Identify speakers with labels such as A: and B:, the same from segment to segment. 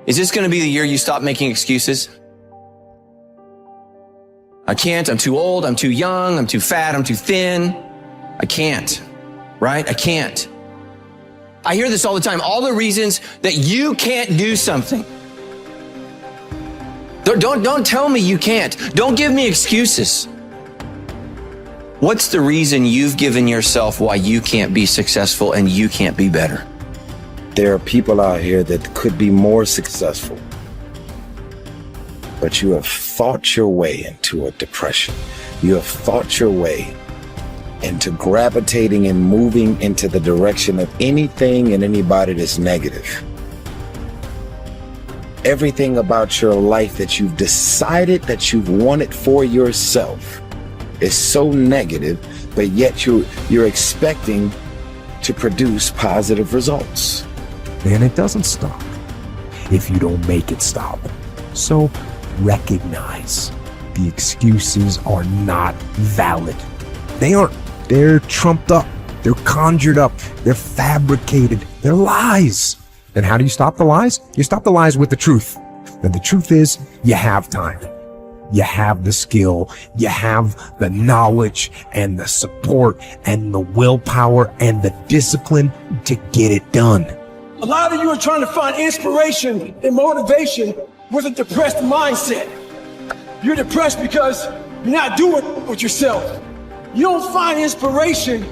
A: Is this going to be the year you stop making excuses? I can't, I'm too old, I'm too young, I'm too fat, I'm too thin. I can't, right? I can't. I hear this all the time, all the reasons that you can't do something. Don't tell me you can't. Don't give me excuses. What's the reason you've given yourself why you can't be successful and you can't be better?
B: There are people out here that could be more successful, but you have thought your way into a depression. You have thought your way into gravitating and moving into the direction of anything and anybody that's negative. Everything about your life that you've decided that you've wanted for yourself is so negative, but yet you're expecting to produce positive results.
C: And it doesn't stop if you don't make it stop. So recognize the excuses are not valid. They aren't. They're trumped up. They're conjured up. They're fabricated. They're lies. And how do you stop the lies? You stop the lies with the truth. And the truth is, you have time. You have the skill. You have the knowledge and the support and the willpower and the discipline to get it done.
D: A lot of you are trying to find inspiration and motivation with a depressed mindset. You're depressed because you're not doing it with yourself. You don't find inspiration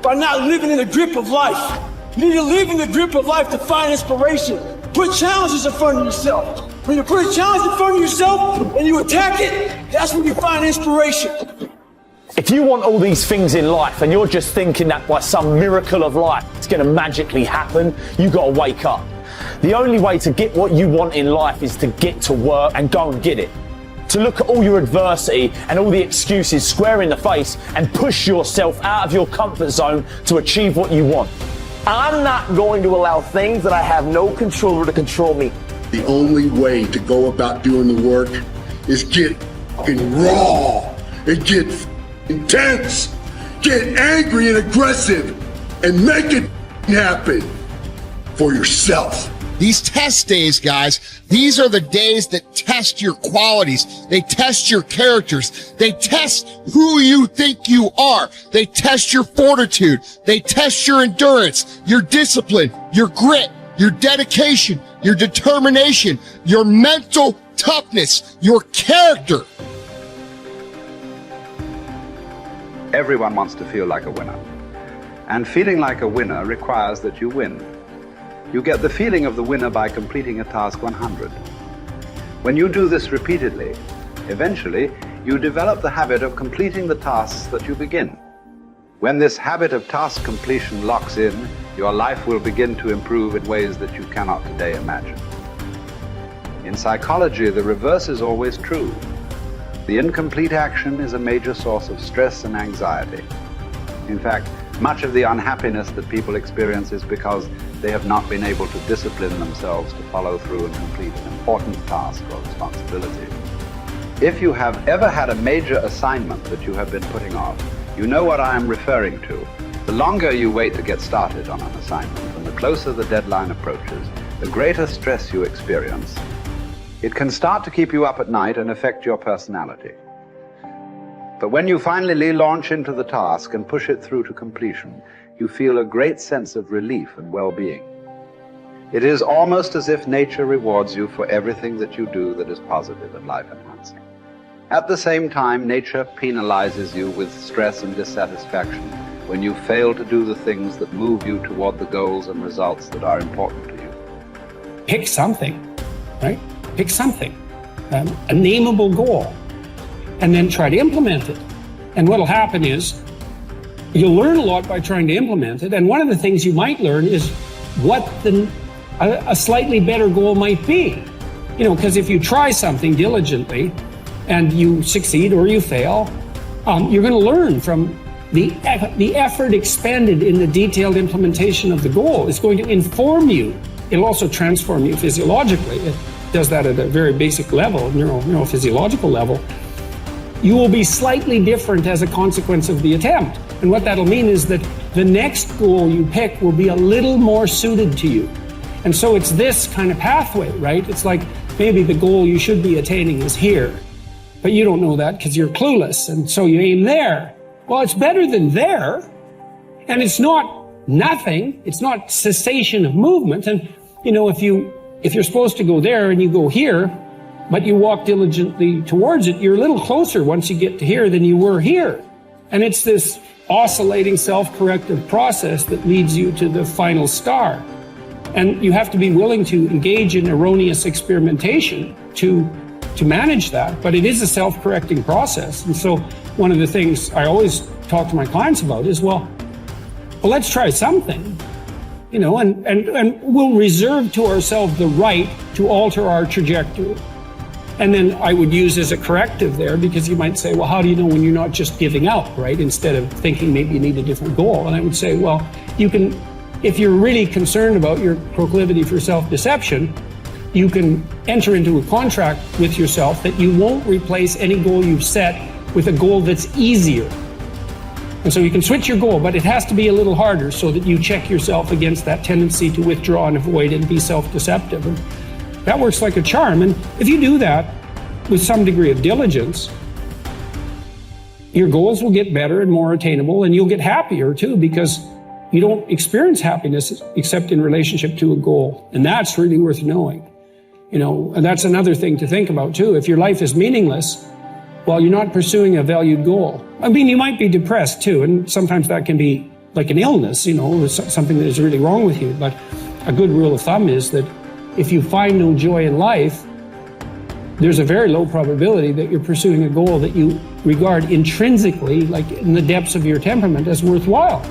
D: by not living in the grip of life. You need to live in the grip of life to find inspiration. Put challenges in front of yourself. When you put a challenge in front of yourself and you attack it, that's when you find inspiration.
E: If you want all these things in life and you're just thinking that by some miracle of life it's going to magically happen, you got to wake up. The only way to get what you want in life is to get to work and go and get it. To look at all your adversity and all the excuses square in the face and push yourself out of your comfort zone to achieve what you want.
F: I'm not going to allow things that I have no control over to control me.
G: The only way to go about doing the work is get raw and get intense, get angry and aggressive, and make it happen for yourself.
H: These test days, guys, these are the days that test your qualities. They test your characters. They test who you think you are. They test your fortitude. They test your endurance, your discipline, your grit, your dedication, your determination, your mental toughness, your character.
I: Everyone wants to feel like a winner. And feeling like a winner requires that you win. You get the feeling of the winner by completing a task 100. When you do this repeatedly, eventually you develop the habit of completing the tasks that you begin. When this habit of task completion locks in, your life will begin to improve in ways that you cannot today imagine. In psychology, the reverse is always true. The incomplete action is a major source of stress and anxiety. In fact, much of the unhappiness that people experience is because they have not been able to discipline themselves to follow through and complete an important task or responsibility. If you have ever had a major assignment that you have been putting off, you know what I am referring to. The longer you wait to get started on an assignment and the closer the deadline approaches, the greater stress you experience. It can start to keep you up at night and affect your personality. But when you finally launch into the task and push it through to completion, you feel a great sense of relief and well-being. It is almost as if nature rewards you for everything that you do that is positive and life-enhancing. At the same time, nature penalizes you with stress and dissatisfaction when you fail to do the things that move you toward the goals and results that are important to you.
J: Pick something, right? Pick something, a nameable goal, and then try to implement it. And what'll happen is you'll learn a lot by trying to implement it. And one of the things you might learn is what a slightly better goal might be. You know, because if you try something diligently and you succeed or you fail, you're going to learn from the effort expended in the detailed implementation of the goal. It's going to inform you. It'll also transform you physiologically. It does that at a very basic level, neurophysiological level. You will be slightly different as a consequence of the attempt. And what that'll mean is that the next goal you pick will be a little more suited to you. And so it's this kind of pathway, right? It's like maybe the goal you should be attaining is here, but you don't know that because you're clueless. And so you aim there. Well, it's better than there. And it's not nothing. It's not cessation of movement. And, you know, if you're supposed to go there and you go here, but you walk diligently towards it, you're a little closer once you get to here than you were here. And it's this oscillating self-corrective process that leads you to the final star. And you have to be willing to engage in erroneous experimentation to manage that, but it is a self-correcting process. And so one of the things I always talk to my clients about is, well, let's try something, you know, and we'll reserve to ourselves the right to alter our trajectory. And then I would use as a corrective there, because you might say, well, how do you know when you're not just giving up, right? Instead of thinking maybe you need a different goal. And I would say, well, you can, if you're really concerned about your proclivity for self-deception, you can enter into a contract with yourself that you won't replace any goal you've set with a goal that's easier. And so you can switch your goal, but it has to be a little harder so that you check yourself against that tendency to withdraw and avoid and be self-deceptive. And that works like a charm. And if you do that with some degree of diligence, your goals will get better and more attainable, and you'll get happier too, because you don't experience happiness except in relationship to a goal. And that's really worth knowing. You know, and that's another thing to think about too. If your life is meaningless, well, you're not pursuing a valued goal. I mean, you might be depressed too, and sometimes that can be like an illness, you know, something that is really wrong with you. But a good rule of thumb is that if you find no joy in life, there's a very low probability that you're pursuing a goal that you regard intrinsically, like in the depths of your temperament, as worthwhile.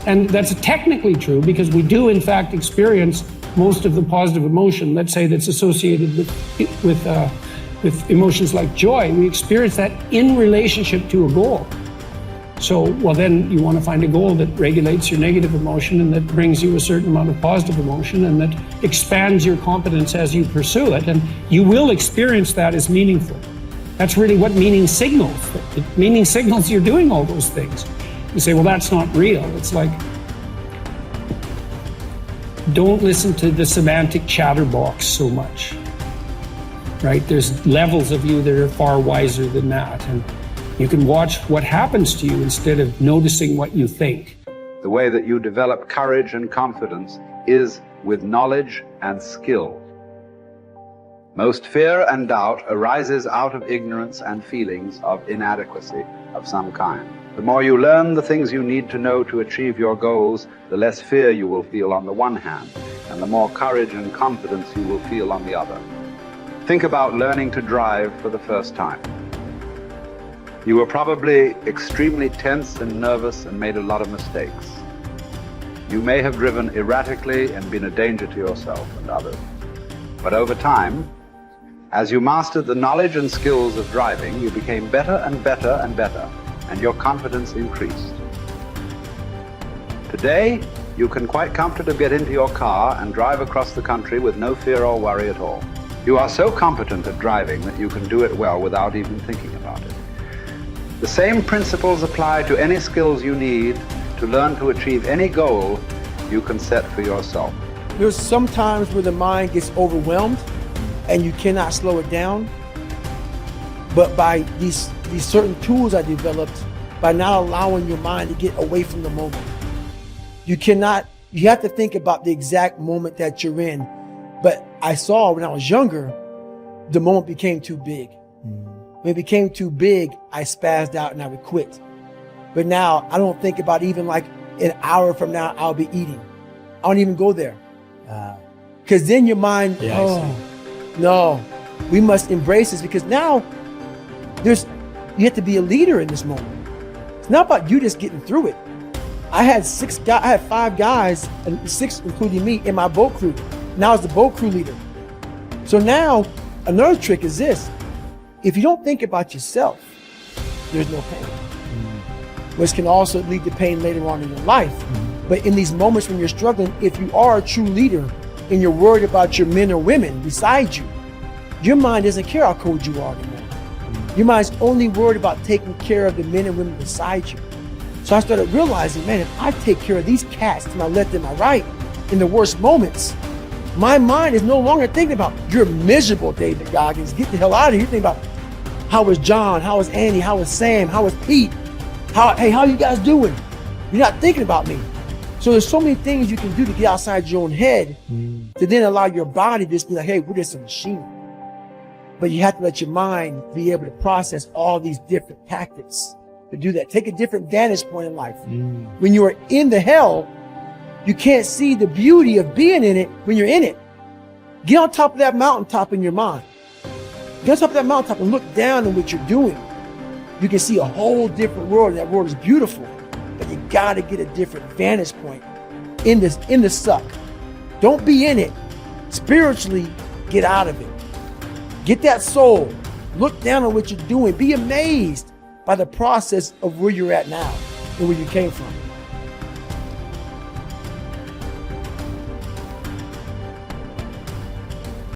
J: And that's technically true, because we do in fact experience most of the positive emotion, let's say, that's associated with emotions like joy. We experience that in relationship to a goal. So, well, then you want to find a goal that regulates your negative emotion and that brings you a certain amount of positive emotion and that expands your competence as you pursue it. And you will experience that as meaningful. That's really what meaning signals. Meaning signals you're doing all those things. You say, well, that's not real. It's like, don't listen to the semantic chatterbox so much, right? There's levels of you that are far wiser than that. And you can watch what happens to you instead of noticing what you think.
I: The way that you develop courage and confidence is with knowledge and skill. Most fear and doubt arises out of ignorance and feelings of inadequacy of some kind. The more you learn the things you need to know to achieve your goals, the less fear you will feel on the one hand, and the more courage and confidence you will feel on the other. Think about learning to drive for the first time. You were probably extremely tense and nervous and made a lot of mistakes. You may have driven erratically and been a danger to yourself and others. But over time, as you mastered the knowledge and skills of driving, you became better and better and better, and your confidence increased. Today, you can quite comfortably get into your car and drive across the country with no fear or worry at all. You are so competent at driving that you can do it well without even thinking about it. The same principles apply to any skills you need to learn to achieve any goal you can set for yourself.
D: There's some times where the mind gets overwhelmed and you cannot slow it down. But by these certain tools I developed, by not allowing your mind to get away from the moment. You have to think about the exact moment that you're in. But I saw when I was younger, the moment became too big. When it became too big, I spazzed out and I would quit. But now I don't think about even like an hour from now, I'll be eating. I don't even go there. Because then your mind, no, we must embrace this, because now you have to be a leader in this moment. It's not about you just getting through it. I had 5 guys, and 6 including me, in my boat crew. Now I was the boat crew leader. So now another trick is this. If you don't think about yourself, there's no pain. Which can also lead to pain later on in your life. But in these moments when you're struggling, if you are a true leader and you're worried about your men or women beside you, your mind doesn't care how cold you are anymore. Your mind's only worried about taking care of the men and women beside you. So I started realizing, man, if I take care of these cats to my left and my right in the worst moments, My mind is no longer thinking about, you're miserable, David Goggins. Get the hell out of here. You're thinking about, how was John? How was Andy? How was Sam? How was Pete? How you guys doing? You're not thinking about me. So there's so many things you can do to get outside your own head to then allow your body to just be like, hey, we're just a machine. But you have to let your mind be able to process all these different tactics to do that. Take a different vantage point in life. When you are in the hell, you can't see the beauty of being in it when you're in it. Get on top of that mountaintop in your mind. Get on top of that mountaintop and look down on what you're doing. You can see a whole different world. That world is beautiful, but you gotta get a different vantage point in the suck. Don't be in it. Spiritually, get out of it. Get that soul. Look down on what you're doing. Be amazed by the process of where you're at now and where you came from.